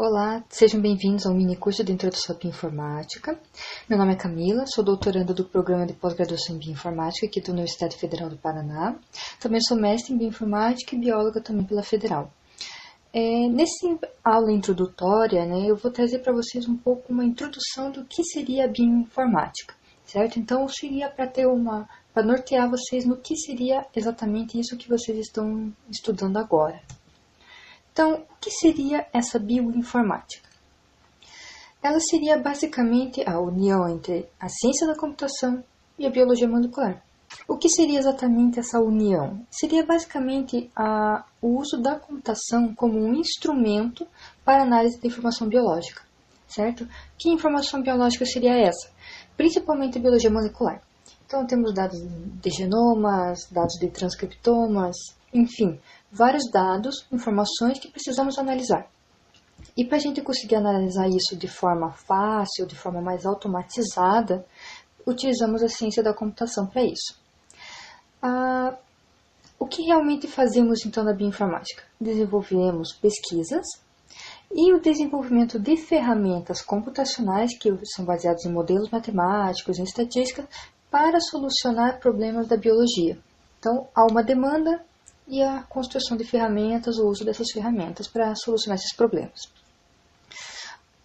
Olá, sejam bem-vindos ao mini curso de Introdução à Bioinformática. Meu nome é Camila, sou doutoranda do Programa de Pós-Graduação em Bioinformática aqui da Universidade Federal do Paraná. Também sou mestre em Bioinformática e bióloga também pela Federal. Nessa aula introdutória, eu vou trazer para vocês um pouco uma introdução do que seria a bioinformática, certo? Então, seria para nortear vocês no que seria exatamente isso que vocês estão estudando agora. Então, o que seria essa bioinformática? Ela seria basicamente a união entre a ciência da computação e a biologia molecular. O que seria exatamente essa união? Seria basicamente o uso da computação como um instrumento para análise de informação biológica, certo? Que informação biológica seria essa? Principalmente a biologia molecular. Então, temos dados de genomas, dados de transcriptomas, enfim, vários dados, informações que precisamos analisar. E para a gente conseguir analisar isso de forma fácil, de forma mais automatizada, utilizamos a ciência da computação para isso. O que realmente fazemos então na bioinformática? Desenvolvemos pesquisas e o desenvolvimento de ferramentas computacionais que são baseadas em modelos matemáticos, em estatística, para solucionar problemas da biologia. Então, há uma demanda e a construção de ferramentas, o uso dessas ferramentas para solucionar esses problemas.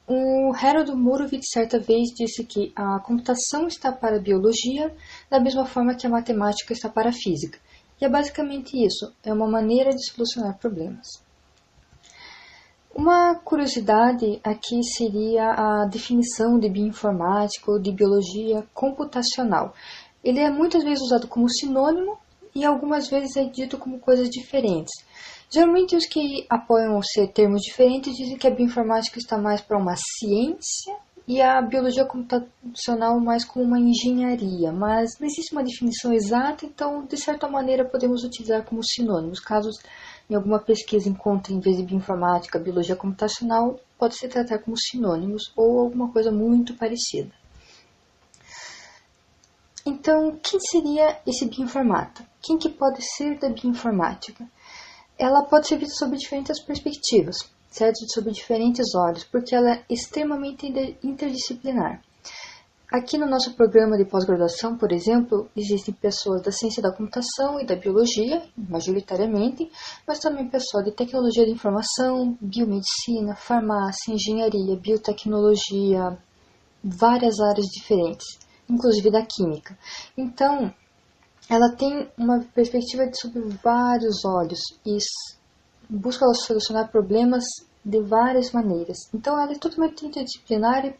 O Harold Urowitz certa vez disse que a computação está para a biologia da mesma forma que a matemática está para a física. E é basicamente isso, é uma maneira de solucionar problemas. Uma curiosidade aqui seria a definição de bioinformática ou de biologia computacional. Ele é muitas vezes usado como sinônimo e algumas vezes é dito como coisas diferentes. Geralmente os que apoiam ser termos diferentes dizem que a bioinformática está mais para uma ciência e a biologia computacional mais como uma engenharia, mas não existe uma definição exata, então de certa maneira podemos utilizar como sinônimos. Caso em alguma pesquisa encontre em vez de bioinformática, biologia computacional, pode se tratar como sinônimos ou alguma coisa muito parecida. Então, quem seria esse bioinformata? Quem que pode ser da bioinformática? Ela pode ser vista sob diferentes perspectivas, certo? Sob diferentes olhos, porque ela é extremamente interdisciplinar. Aqui no nosso programa de pós-graduação, por exemplo, existem pessoas da ciência da computação e da biologia, majoritariamente, mas também pessoas de tecnologia de informação, biomedicina, farmácia, engenharia, biotecnologia, várias áreas diferentes, inclusive da química. Então, ela tem uma perspectiva sob vários olhos e busca solucionar problemas de várias maneiras. Então, ela é totalmente interdisciplinar e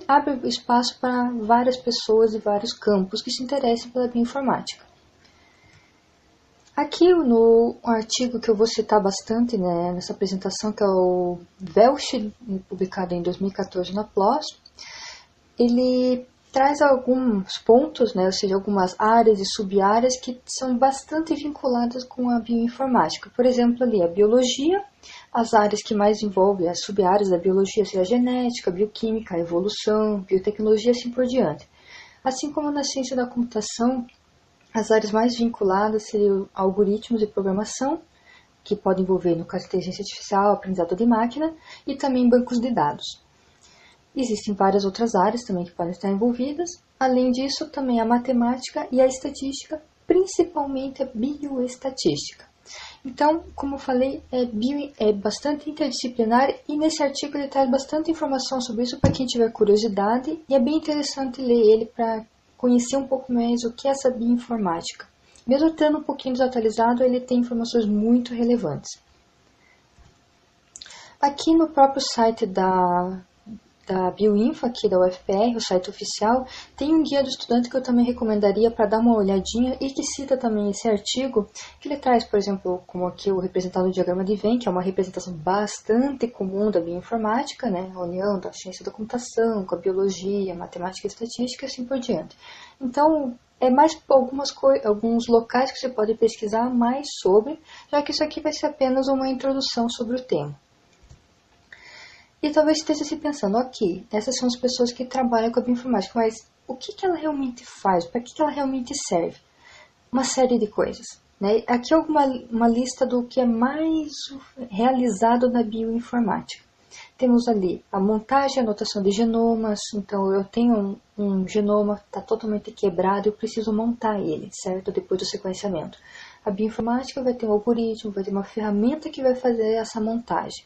abre espaço para várias pessoas e vários campos que se interessem pela bioinformática. Aqui no artigo que eu vou citar bastante nessa apresentação, que é o Welch, publicado em 2014 na PLOS, ele traz alguns pontos, ou seja, algumas áreas e sub-áreas que são bastante vinculadas com a bioinformática. Por exemplo, ali a biologia, as áreas que mais envolvem as sub-áreas da biologia, seja a genética, a bioquímica, a evolução, biotecnologia e assim por diante. Assim como na ciência da computação, as áreas mais vinculadas seriam algoritmos de programação, que podem envolver, no caso, inteligência artificial, aprendizado de máquina, e também bancos de dados. Existem várias outras áreas também que podem estar envolvidas. Além disso, também a matemática e a estatística, principalmente a bioestatística. Então, como eu falei, é bastante interdisciplinar e nesse artigo ele traz bastante informação sobre isso para quem tiver curiosidade e é bem interessante ler ele para conhecer um pouco mais o que é essa bioinformática. Mesmo estando um pouquinho desatualizado, ele tem informações muito relevantes. Aqui no próprio site da Bioinfo, aqui da UFPR, o site oficial, tem um guia do estudante que eu também recomendaria para dar uma olhadinha e que cita também esse artigo, que ele traz, por exemplo, como aqui o representado no diagrama de Venn, que é uma representação bastante comum da bioinformática, a união da ciência da computação com a biologia, matemática e estatística e assim por diante. Então, é mais alguns locais que você pode pesquisar mais sobre, já que isso aqui vai ser apenas uma introdução sobre o tema. E talvez esteja se pensando, ok, essas são as pessoas que trabalham com a bioinformática, mas o que ela realmente faz? Para que ela realmente serve? Uma série de coisas. Aqui é uma lista do que é mais realizado na bioinformática. Temos ali a montagem e anotação de genomas. Então, eu tenho um genoma que está totalmente quebrado, eu preciso montar ele, certo? Depois do sequenciamento. A bioinformática vai ter um algoritmo, vai ter uma ferramenta que vai fazer essa montagem.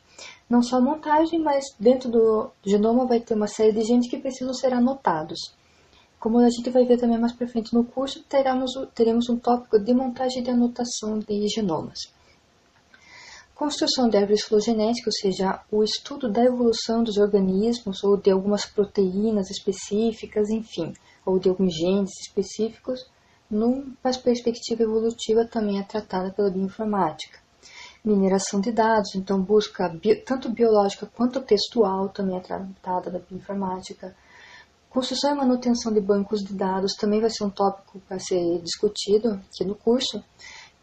Não só a montagem, mas dentro do genoma vai ter uma série de genes que precisam ser anotados. Como a gente vai ver também mais para frente no curso, teremos um tópico de montagem e de anotação de genomas. Construção de árvores filogenéticas, ou seja, o estudo da evolução dos organismos ou de algumas proteínas específicas, enfim, ou de alguns genes específicos, numa perspectiva evolutiva também é tratada pela bioinformática. Mineração de dados, então busca tanto biológica quanto textual, também é tratada da bioinformática. Construção e manutenção de bancos de dados também vai ser um tópico para ser discutido aqui no curso,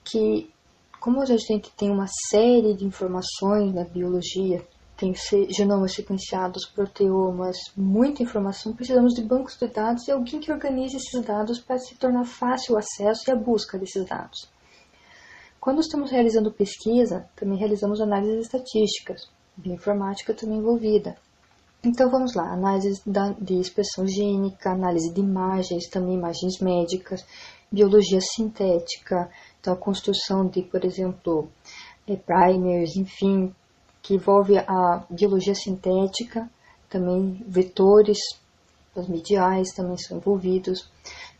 que como a gente tem uma série de informações na biologia, tem genomas sequenciados, proteomas, muita informação, precisamos de bancos de dados e alguém que organize esses dados para se tornar fácil o acesso e a busca desses dados. Quando estamos realizando pesquisa, também realizamos análises estatísticas, bioinformática também envolvida. Então vamos lá, análise de expressão gênica, análise de imagens, também imagens médicas, biologia sintética, então a construção de, por exemplo, primers, enfim, que envolve a biologia sintética, também vetores plasmidiais também são envolvidos,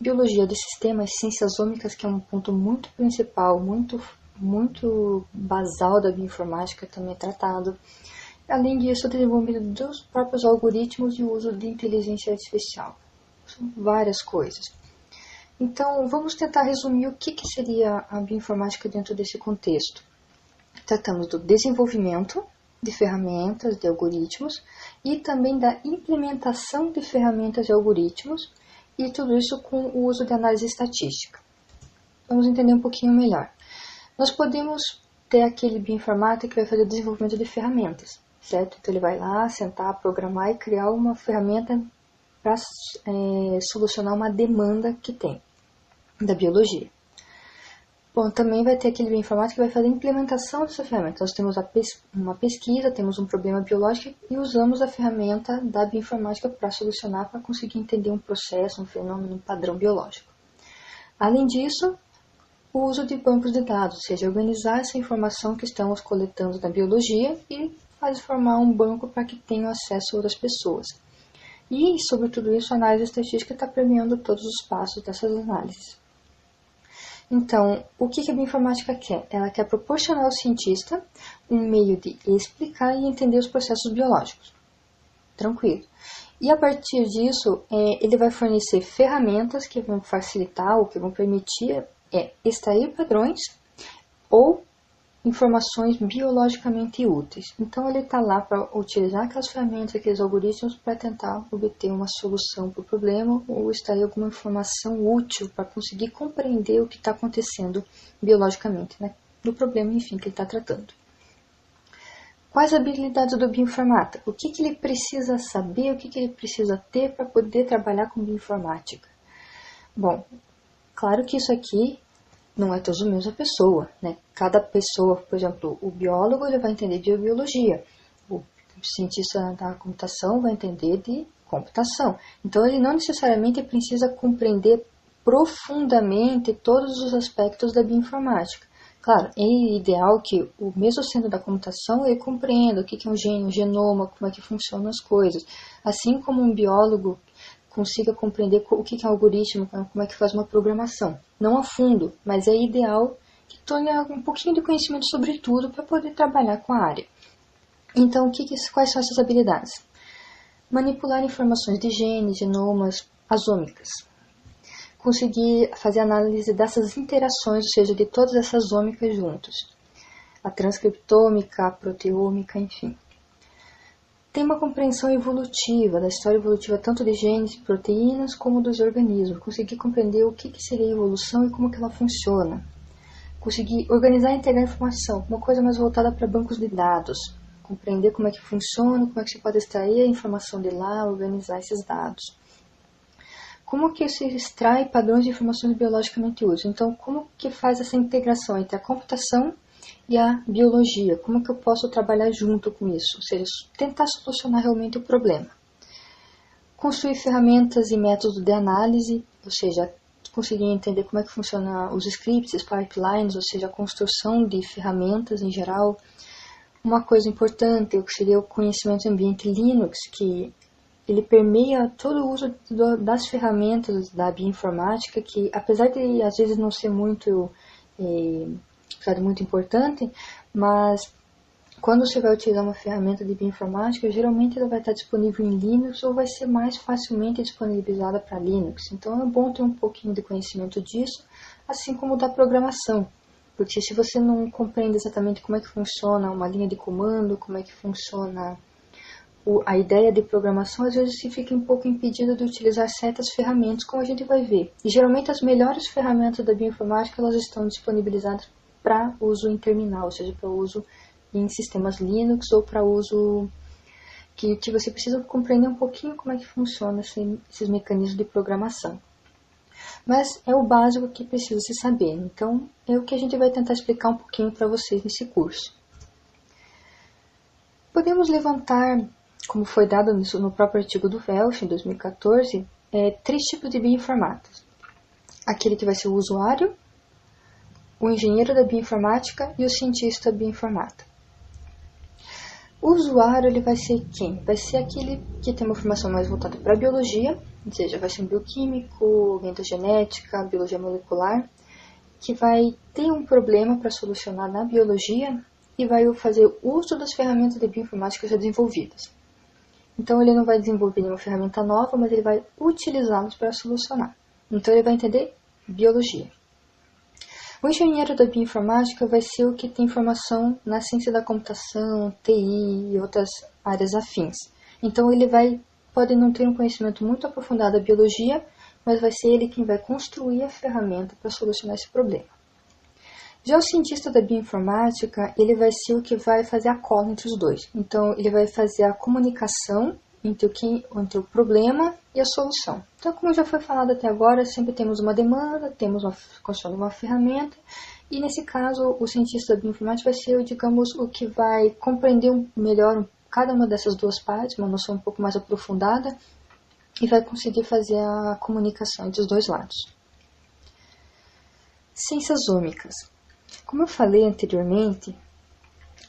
biologia de sistemas, ciências ômicas, que é um ponto muito principal, muito basal da bioinformática, também é tratado. Além disso, o desenvolvimento dos próprios algoritmos e o uso de inteligência artificial. São várias coisas. Então, vamos tentar resumir o que seria a bioinformática dentro desse contexto. Tratamos do desenvolvimento de ferramentas, de algoritmos, e também da implementação de ferramentas e algoritmos, e tudo isso com o uso de análise estatística. Vamos entender um pouquinho melhor. Nós podemos ter aquele bioinformático que vai fazer o desenvolvimento de ferramentas, certo? Então ele vai lá, sentar, programar e criar uma ferramenta para solucionar uma demanda que tem da biologia. Bom, também vai ter aquele bioinformático que vai fazer a implementação dessa ferramenta. Nós temos uma pesquisa, temos um problema biológico e usamos a ferramenta da bioinformática para solucionar, para conseguir entender um processo, um fenômeno, um padrão biológico. Além disso, o uso de bancos de dados, ou seja, organizar essa informação que estamos coletando na biologia e formar um banco para que tenham acesso a outras pessoas. E, sobre tudo isso, a análise estatística está premiando todos os passos dessas análises. Então, o que a bioinformática quer? Ela quer proporcionar ao cientista um meio de explicar e entender os processos biológicos. Tranquilo. E a partir disso, ele vai fornecer ferramentas que vão facilitar ou que vão permitir extrair padrões ou informações biologicamente úteis. Então, ele está lá para utilizar aquelas ferramentas, aqueles algoritmos para tentar obter uma solução para o problema ou extrair alguma informação útil para conseguir compreender o que está acontecendo biologicamente, né, do problema, enfim, que ele está tratando. Quais habilidades do bioinformata? O que ele precisa saber, o que ele precisa ter para poder trabalhar com bioinformática? Bom, claro que isso aqui não é todos a mesma pessoa, né? Cada pessoa, por exemplo, o biólogo ele vai entender de biologia, o cientista da computação vai entender de computação. Então, ele não necessariamente precisa compreender profundamente todos os aspectos da bioinformática. Claro, é ideal que, mesmo sendo da computação, ele compreenda o que é um gene, um genoma, como é que funcionam as coisas. Assim como um biólogo consiga compreender o que é um algoritmo, como é que faz uma programação. Não a fundo, mas é ideal que tenha um pouquinho de conhecimento sobre tudo para poder trabalhar com a área. Então, quais são essas habilidades? Manipular informações de genes, genomas, azômicas. Conseguir fazer análise dessas interações, ou seja, de todas essas ômicas juntas. A transcriptômica, a proteômica, enfim. Tem uma compreensão evolutiva, da história evolutiva tanto de genes, proteínas, como dos organismos. Conseguir compreender o que seria a evolução e como que ela funciona. Conseguir organizar e integrar informação, uma coisa mais voltada para bancos de dados. Compreender como é que funciona, como é que se pode extrair a informação de lá, organizar esses dados. Como que se extrai padrões de informações biologicamente úteis? Então, como que faz essa integração entre a computação e a biologia. Como que eu posso trabalhar junto com isso? Ou seja, tentar solucionar realmente o problema. Construir ferramentas e métodos de análise, ou seja, conseguir entender como é que funciona os scripts, os pipelines, ou seja, a construção de ferramentas em geral. Uma coisa importante seria o conhecimento do ambiente Linux, que ele permeia todo o uso das ferramentas da bioinformática, que apesar de às vezes não ser muito importante, mas quando você vai utilizar uma ferramenta de bioinformática, geralmente ela vai estar disponível em Linux ou vai ser mais facilmente disponibilizada para Linux. Então é bom ter um pouquinho de conhecimento disso, assim como da programação. Porque se você não compreende exatamente como é que funciona uma linha de comando, como é que funciona a ideia de programação, às vezes você fica um pouco impedido de utilizar certas ferramentas, como a gente vai ver. E geralmente as melhores ferramentas da bioinformática elas estão disponibilizadas para uso em terminal, ou seja, para uso em sistemas Linux ou para uso que você precisa compreender um pouquinho como é que funciona esses mecanismos de programação. Mas é o básico que precisa se saber, então é o que a gente vai tentar explicar um pouquinho para vocês nesse curso. Podemos levantar, como foi dado no próprio artigo do Welch, em 2014, 3 tipos de bioinformáticos. Aquele que vai ser o usuário, o engenheiro da bioinformática e o cientista bioinformático. O usuário ele vai ser quem? Vai ser aquele que tem uma formação mais voltada para a biologia, ou seja, vai ser um bioquímico, genética, biologia molecular, que vai ter um problema para solucionar na biologia e vai fazer uso das ferramentas de bioinformática já desenvolvidas. Então ele não vai desenvolver nenhuma ferramenta nova, mas ele vai utilizá-las para solucionar. Então ele vai entender biologia. O engenheiro da bioinformática vai ser o que tem formação na ciência da computação, TI e outras áreas afins. Então ele pode não ter um conhecimento muito aprofundado da biologia, mas vai ser ele quem vai construir a ferramenta para solucionar esse problema. Já o cientista da bioinformática, ele vai ser o que vai fazer a cola entre os dois. Então ele vai fazer a comunicação entre o problema e a solução. Então, como já foi falado até agora, sempre temos uma demanda, temos uma construção de uma ferramenta, e nesse caso, o cientista da bioinformática vai ser, digamos, o que vai compreender melhor cada uma dessas duas partes, uma noção um pouco mais aprofundada, e vai conseguir fazer a comunicação entre os dois lados. Ciências ômicas. Como eu falei anteriormente,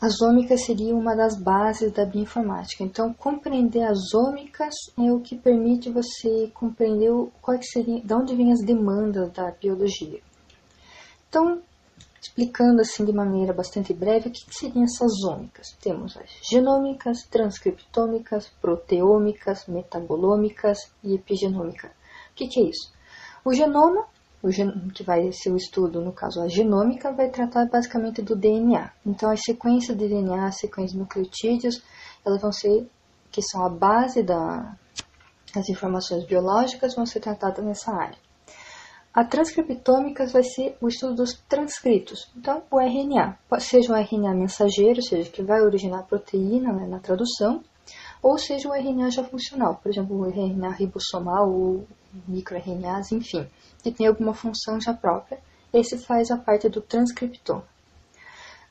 as ômicas seriam uma das bases da bioinformática. Então, compreender as ômicas é o que permite você compreender de onde vêm as demandas da biologia. Então, explicando assim de maneira bastante breve, o que seriam essas ômicas? Temos as genômicas, transcriptômicas, proteômicas, metabolômicas e epigenômica. O que é isso? O genoma, que vai ser o estudo, no caso a genômica, vai tratar basicamente do DNA. Então as sequências de DNA, as sequências de nucleotídeos, elas vão ser, que são a base das informações biológicas, vão ser tratadas nessa área. A transcriptômica vai ser o estudo dos transcritos. Então o RNA, seja um RNA mensageiro, ou seja, que vai originar a proteína, né, na tradução, ou seja um RNA já funcional, por exemplo, o RNA ribossomal ou microRNAs, enfim, que tem alguma função já própria. Esse faz a parte do transcriptoma.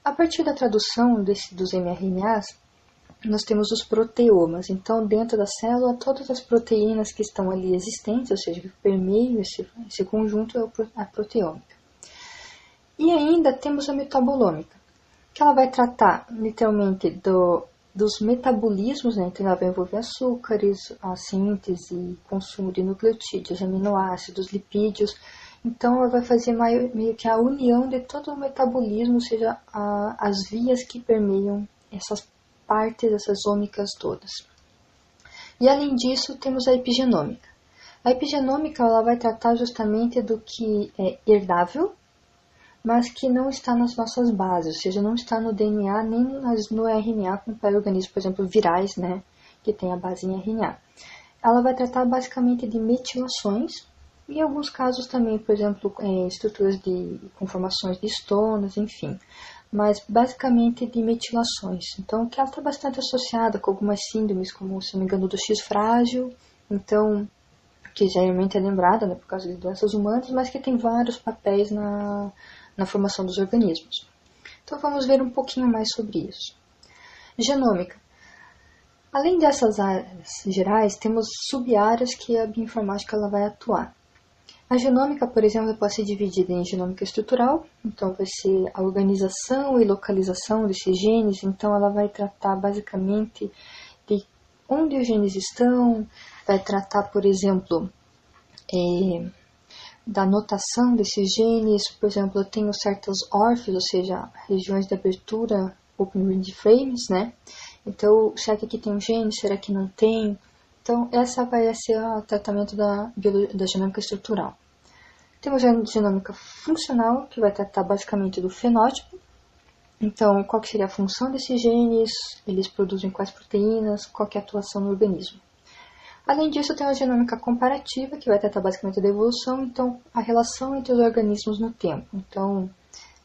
A partir da tradução dos mRNAs, nós temos os proteomas. Então, dentro da célula, todas as proteínas que estão ali existentes, ou seja, que permeiam esse conjunto, é a proteômica. E ainda temos a metabolômica, que ela vai tratar, literalmente, dos metabolismos, né? Então ela vai envolver açúcares, a síntese e consumo de nucleotídeos, aminoácidos, lipídios. Então ela vai fazer meio que a união de todo o metabolismo, ou seja, as vias que permeiam essas partes, essas ômicas todas. E além disso, temos a epigenômica. A epigenômica ela vai tratar justamente do que é herdável, mas que não está nas nossas bases, ou seja, não está no DNA nem no RNA, como para organismos, por exemplo, virais, né, que tem a base em RNA. Ela vai tratar basicamente de metilações e em alguns casos também, por exemplo, estruturas de conformações de estonas, enfim, mas basicamente de metilações. Então, que ela está bastante associada com algumas síndromes, como, se não me engano, do X frágil, então, que geralmente é lembrada, né, por causa de doenças humanas, mas que tem vários papéis na formação dos organismos. Então vamos ver um pouquinho mais sobre isso. Genômica. Além dessas áreas gerais, temos sub-áreas que a bioinformática ela vai atuar. A genômica, por exemplo, pode ser dividida em genômica estrutural, então vai ser a organização e localização desses genes, então ela vai tratar basicamente de onde os genes estão, vai tratar, por exemplo, da notação desses genes, por exemplo, eu tenho certas ORFs, ou seja, regiões de abertura, Open Range Frames, né? Então, será que aqui tem um gene, será que não tem? Então, essa vai ser o tratamento da genômica estrutural. Temos a genômica funcional, que vai tratar basicamente do fenótipo. Então, qual que seria a função desses genes, eles produzem quais proteínas, qual que é a atuação no organismo. Além disso, tem a genômica comparativa, que vai tratar basicamente da evolução, então a relação entre os organismos no tempo. Então,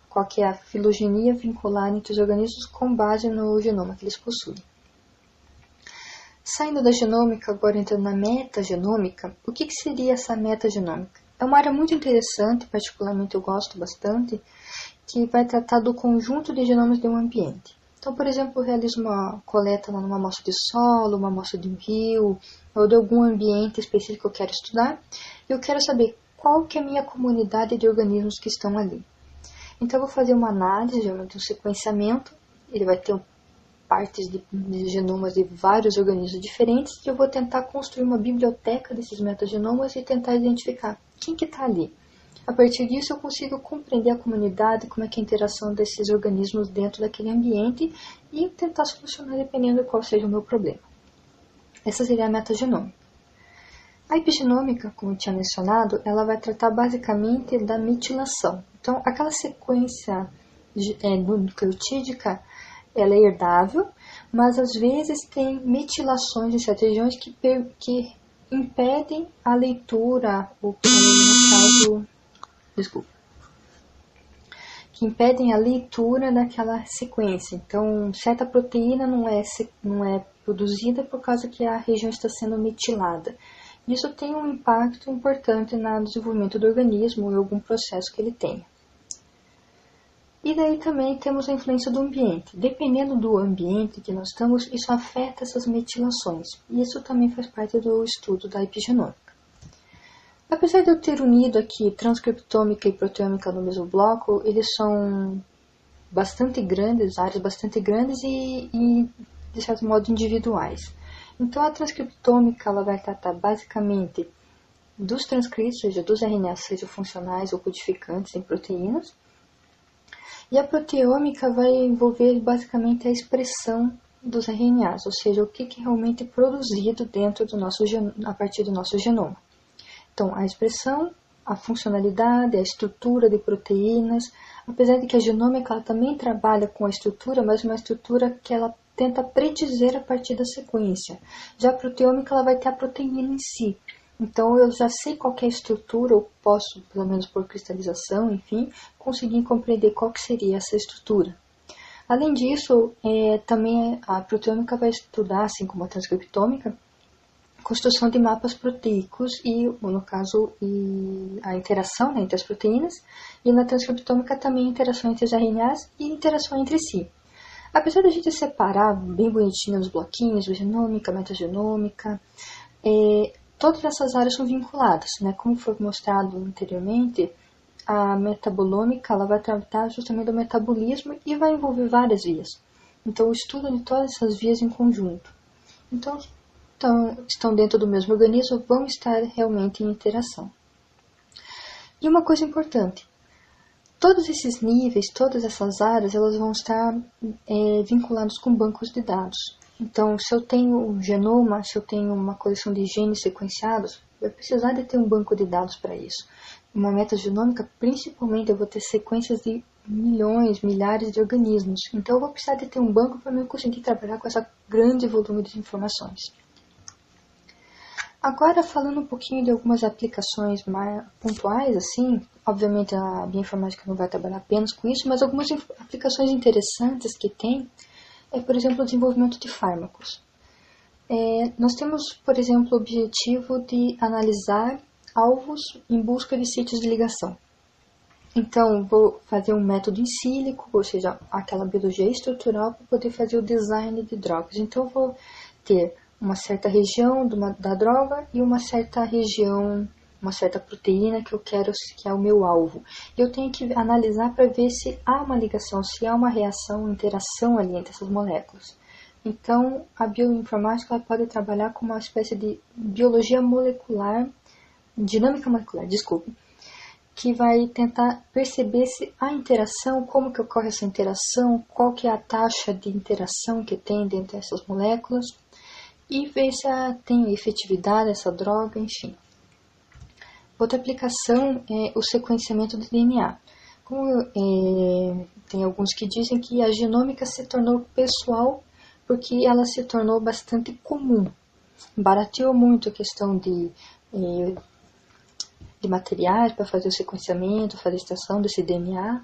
qual que é a filogenia vincular entre os organismos com base no genoma que eles possuem. Saindo da genômica, agora entrando na metagenômica, o que seria essa metagenômica? É uma área muito interessante, particularmente eu gosto bastante, que vai tratar do conjunto de genomas de um ambiente. Então, por exemplo, eu realizo uma coleta numa amostra de solo, uma amostra de um rio, ou de algum ambiente específico que eu quero estudar, e eu quero saber qual que é a minha comunidade de organismos que estão ali. Então, eu vou fazer uma análise, geralmente um sequenciamento, ele vai ter partes de genomas de vários organismos diferentes, e eu vou tentar construir uma biblioteca desses metagenomas e tentar identificar quem que está ali. A partir disso, eu consigo compreender a comunidade, como é que é a interação desses organismos dentro daquele ambiente e tentar solucionar dependendo de qual seja o meu problema. Essa seria a metagenômica. A epigenômica, como eu tinha mencionado, ela vai tratar basicamente da metilação. Então, aquela sequência nucleotídica, ela é herdável, mas às vezes tem metilações em certas regiões que impedem a leitura, ou no caso, que impedem a leitura daquela sequência. Então, certa proteína não é produzida por causa que a região está sendo metilada. Isso tem um impacto importante no desenvolvimento do organismo ou em algum processo que ele tenha. E daí também temos a influência do ambiente. Dependendo do ambiente que nós estamos, isso afeta essas metilações. E isso também faz parte do estudo da epigenômica. Apesar de eu ter unido aqui transcriptômica e proteômica no mesmo bloco, eles são bastante grandes, áreas bastante grandes e de certo modo, individuais. Então, a transcriptômica ela vai tratar basicamente dos transcritos, ou seja, dos RNAs, sejam funcionais ou codificantes em proteínas. E a proteômica vai envolver basicamente a expressão dos RNAs, ou seja, o que realmente é produzido dentro do a partir do nosso genoma. Então, a expressão, a funcionalidade, a estrutura de proteínas, apesar de que a genômica ela também trabalha com a estrutura, mas uma estrutura que ela tenta predizer a partir da sequência. Já a proteômica ela vai ter a proteína em si. Então, eu já sei qual é a estrutura, eu posso, pelo menos por cristalização, enfim, conseguir compreender qual que seria essa estrutura. Além disso, também a proteômica vai estudar, assim como a transcriptômica, construção de mapas proteicos e, no caso, a interação entre as proteínas, e na transcriptômica também a interação entre os RNAs e a interação entre si. Apesar de a gente separar bem bonitinho os bloquinhos, genômica, metagenômica, todas essas áreas são vinculadas, né? Como foi mostrado anteriormente, a metabolômica ela vai tratar justamente do metabolismo e vai envolver várias vias. Então, o estudo de todas essas vias em conjunto. Então, estão dentro do mesmo organismo, vão estar realmente em interação. E uma coisa importante, todos esses níveis, todas essas áreas, elas vão estar vinculadas com bancos de dados. Então, se eu tenho um genoma, se eu tenho uma coleção de genes sequenciados, eu vou precisar de ter um banco de dados para isso. Uma metagenômica, principalmente, eu vou ter sequências de milhões, milhares de organismos. Então, eu vou precisar de ter um banco para eu conseguir trabalhar com esse grande volume de informações. Agora, falando um pouquinho de algumas aplicações mais pontuais, assim, obviamente a bioinformática não vai trabalhar apenas com isso, mas algumas aplicações interessantes que tem por exemplo, o desenvolvimento de fármacos. Nós temos, por exemplo, o objetivo de analisar alvos em busca de sítios de ligação. Então, vou fazer um método em sílico, ou seja, aquela biologia estrutural para poder fazer o design de drogas. Então, eu vou ter uma certa região da droga e uma certa região, uma certa proteína que eu quero, que é o meu alvo. Eu tenho que analisar para ver se há uma ligação, se há uma reação, uma interação ali entre essas moléculas. Então, a bioinformática ela pode trabalhar com uma espécie de biologia molecular, dinâmica molecular, desculpe, que vai tentar perceber se há interação, como que ocorre essa interação, qual que é a taxa de interação que tem dentro dessas moléculas e ver se tem efetividade essa droga, enfim. Outra aplicação é o sequenciamento do DNA. Tem alguns que dizem que a genômica se tornou pessoal porque ela se tornou bastante comum. Barateou muito a questão de materiais para fazer o sequenciamento, fazer a extração desse DNA.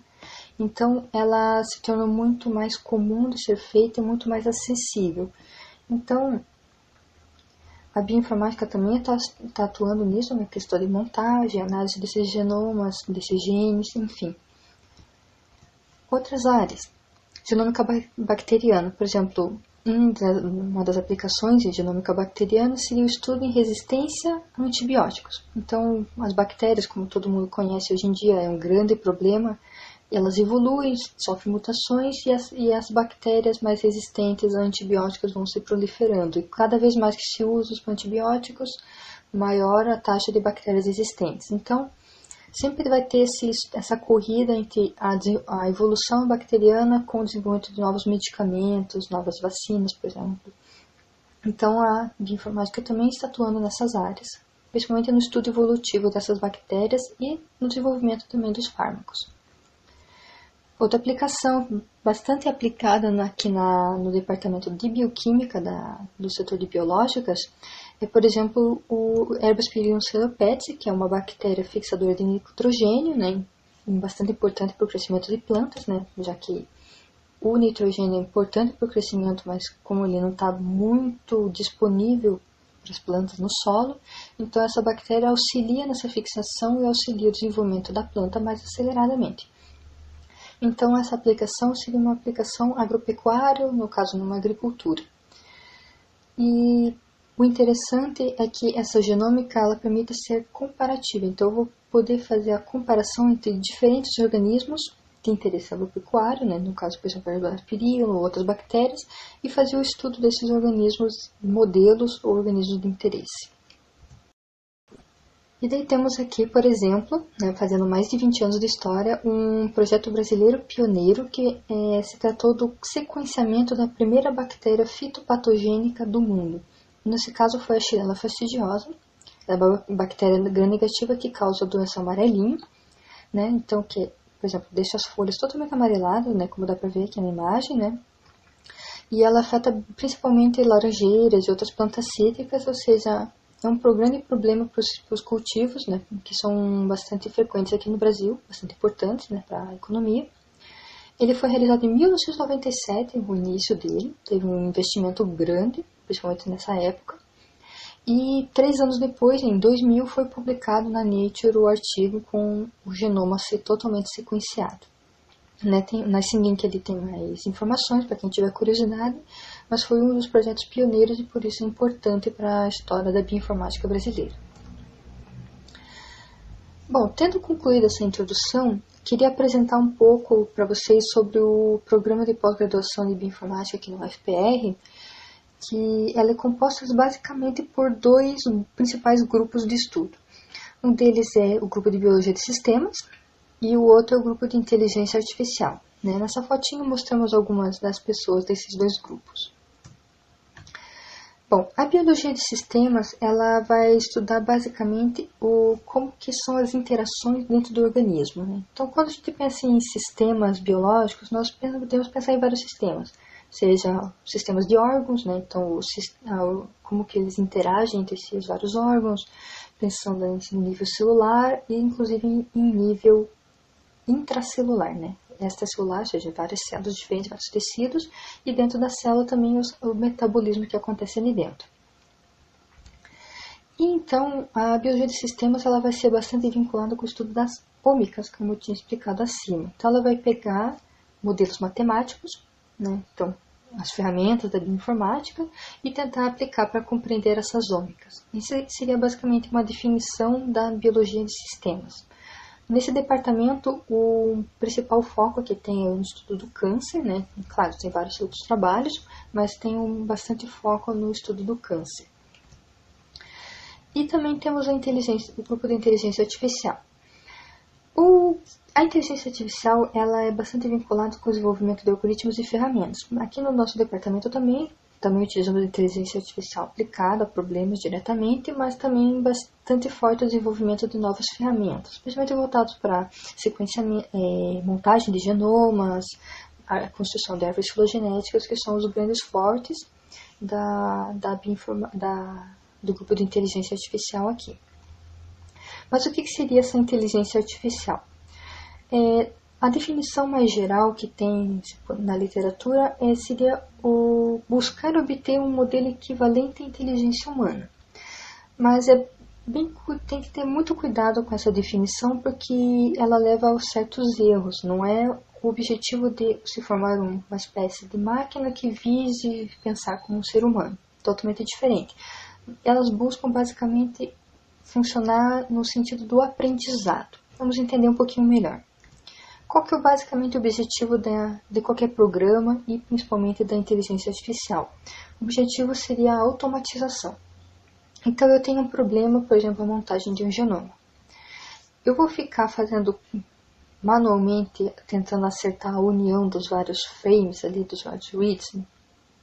Então, ela se tornou muito mais comum de ser feita e muito mais acessível. Então, a bioinformática também está atuando nisso, na questão de montagem, análise desses genomas, desses genes, enfim. Outras áreas. Genômica bacteriana, por exemplo, uma das aplicações de genômica bacteriana seria o estudo em resistência a antibióticos. Então, as bactérias, como todo mundo conhece hoje em dia, é um grande problema. Elas evoluem, sofrem mutações e as bactérias mais resistentes a antibióticos vão se proliferando. E cada vez mais que se usa os antibióticos, maior a taxa de bactérias existentes. Então, sempre vai ter essa corrida entre a evolução bacteriana com o desenvolvimento de novos medicamentos, novas vacinas, por exemplo. Então, a bioinformática também está atuando nessas áreas, principalmente no estudo evolutivo dessas bactérias e no desenvolvimento também dos fármacos. Outra aplicação bastante aplicada aqui no departamento de bioquímica do setor de biológicas é, por exemplo, o Herbaspiridium celopetis, que é uma bactéria fixadora de nitrogênio, né, bastante importante para o crescimento de plantas, né, já que o nitrogênio é importante para o crescimento, mas como ele não está muito disponível para as plantas no solo, então essa bactéria auxilia nessa fixação e auxilia o desenvolvimento da planta mais aceleradamente. Então, essa aplicação seria uma aplicação agropecuária, no caso, numa agricultura. E o interessante é que essa genômica ela permite ser comparativa. Então, eu vou poder fazer a comparação entre diferentes organismos de interesse agropecuário, né? No caso, por exemplo, Herbaspiridium ou outras bactérias, e fazer o estudo desses organismos, modelos ou organismos de interesse. E daí temos aqui, por exemplo, né, fazendo mais de 20 anos de história, um projeto brasileiro pioneiro que se tratou do sequenciamento da primeira bactéria fitopatogênica do mundo. Nesse caso foi a Xylella fastidiosa, a bactéria gram-negativa que causa a doença amarelinha, né, então que, por exemplo, deixa as folhas totalmente amareladas, né, como dá para ver aqui na imagem, né, e ela afeta principalmente laranjeiras e outras plantas cítricas, ou seja, é um grande problema para os cultivos, né, que são bastante frequentes aqui no Brasil, bastante importantes, né, para a economia. Ele foi realizado em 1997, o início dele, teve um investimento grande, principalmente nessa época. E 3 anos depois, em 2000, foi publicado na Nature o artigo com o genoma ser totalmente sequenciado. Nesse link ali tem mais informações para quem tiver curiosidade, mas foi um dos projetos pioneiros e por isso é importante para a história da bioinformática brasileira. Bom, tendo concluído essa introdução, queria apresentar um pouco para vocês sobre o programa de pós-graduação de bioinformática aqui no UFPR, que ela é composta basicamente por 2 principais grupos de estudo. Um deles é o grupo de biologia de sistemas, e o outro é o grupo de inteligência artificial. Né? Nessa fotinho mostramos algumas das pessoas desses 2 grupos. Bom, a biologia de sistemas ela vai estudar basicamente como que são as interações dentro do organismo. Né? Então, quando a gente pensa em sistemas biológicos, nós podemos pensar em vários sistemas, seja sistemas de órgãos, né? Então como que eles interagem entre si, os vários órgãos, pensando em nível celular e inclusive em nível intracelular, né? Extracelular, ou seja, várias células diferentes, vários tecidos, e dentro da célula também o metabolismo que acontece ali dentro. E então, a biologia de sistemas ela vai ser bastante vinculada com o estudo das ômicas, como eu tinha explicado acima. Então, ela vai pegar modelos matemáticos, né? Então, as ferramentas da bioinformática, e tentar aplicar para compreender essas ômicas. Isso seria basicamente uma definição da biologia de sistemas. Nesse departamento, o principal foco que tem é o estudo do câncer, né? Claro, tem vários outros trabalhos, mas tem bastante foco no estudo do câncer. E também temos o grupo de inteligência artificial. A inteligência artificial ela é bastante vinculada com o desenvolvimento de algoritmos e ferramentas. Aqui no nosso departamento também utilizamos a inteligência artificial aplicada a problemas diretamente, mas também bastante forte o desenvolvimento de novas ferramentas, especialmente voltados para montagem de genomas, a construção de árvores filogenéticas, que são os grandes fortes do grupo de inteligência artificial aqui. Mas o que seria essa inteligência artificial? A definição mais geral que tem na literatura seria o buscar obter um modelo equivalente à inteligência humana. Mas tem que ter muito cuidado com essa definição, porque ela leva a certos erros. Não é o objetivo de se formar uma espécie de máquina que vise pensar como um ser humano. Totalmente diferente. Elas buscam basicamente funcionar no sentido do aprendizado. Vamos entender um pouquinho melhor. Qual que é basicamente o objetivo de qualquer programa e principalmente da inteligência artificial? O objetivo seria a automatização. Então eu tenho um problema, por exemplo, a montagem de um genoma. Eu vou ficar fazendo manualmente, tentando acertar a união dos vários frames ali, dos vários reads?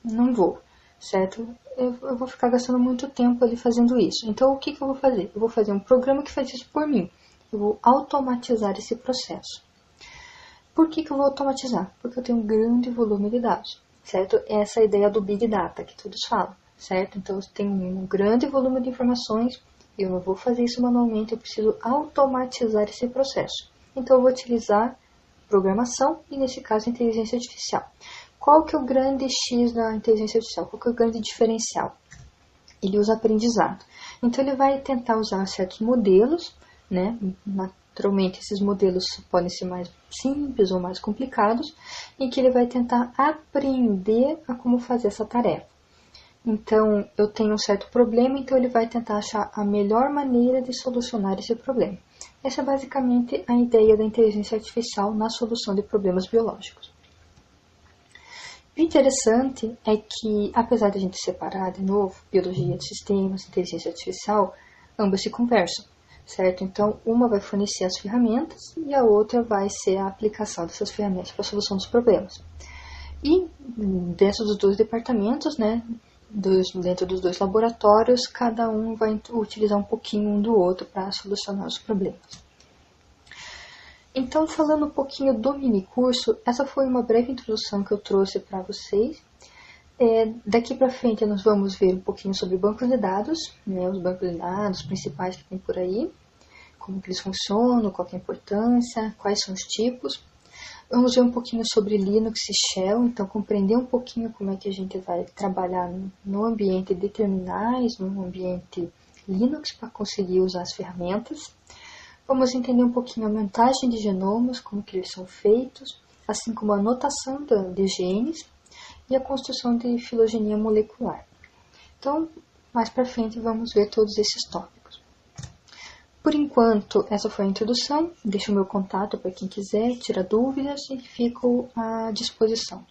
Não vou, certo? Eu vou ficar gastando muito tempo ali fazendo isso. Então o que eu vou fazer? Eu vou fazer um programa que faz isso por mim. Eu vou automatizar esse processo. Por que eu vou automatizar? Porque eu tenho um grande volume de dados, certo? Essa é a ideia do Big Data que todos falam, certo? Então, eu tenho um grande volume de informações, eu não vou fazer isso manualmente, eu preciso automatizar esse processo. Então, eu vou utilizar programação e, nesse caso, inteligência artificial. Qual que é o grande X da inteligência artificial? Qual que é o grande diferencial? Ele usa aprendizado. Então, ele vai tentar usar certos modelos, né? Naturalmente, esses modelos podem ser mais simples ou mais complicados, em que ele vai tentar aprender a como fazer essa tarefa. Então, eu tenho um certo problema, então ele vai tentar achar a melhor maneira de solucionar esse problema. Essa é basicamente a ideia da inteligência artificial na solução de problemas biológicos. O interessante é que, apesar de a gente separar de novo biologia de sistemas, inteligência artificial, ambas se conversam. Certo? Então, uma vai fornecer as ferramentas e a outra vai ser a aplicação dessas ferramentas para a solução dos problemas. E dentro dos dois departamentos, né, dentro dos dois laboratórios, cada um vai utilizar um pouquinho um do outro para solucionar os problemas. Então, falando um pouquinho do minicurso, essa foi uma breve introdução que eu trouxe para vocês. Daqui para frente nós vamos ver um pouquinho sobre bancos de dados, né, os bancos de dados principais que tem por aí, como que eles funcionam, qual que é a importância, quais são os tipos. Vamos ver um pouquinho sobre Linux e Shell, então compreender um pouquinho como é que a gente vai trabalhar no ambiente de terminais, no ambiente Linux, para conseguir usar as ferramentas. Vamos entender um pouquinho a montagem de genomas, como que eles são feitos, assim como a anotação de genes, e a construção de filogenia molecular. Então, mais para frente, vamos ver todos esses tópicos. Por enquanto, essa foi a introdução. Deixo o meu contato para quem quiser tirar dúvidas e fico à disposição.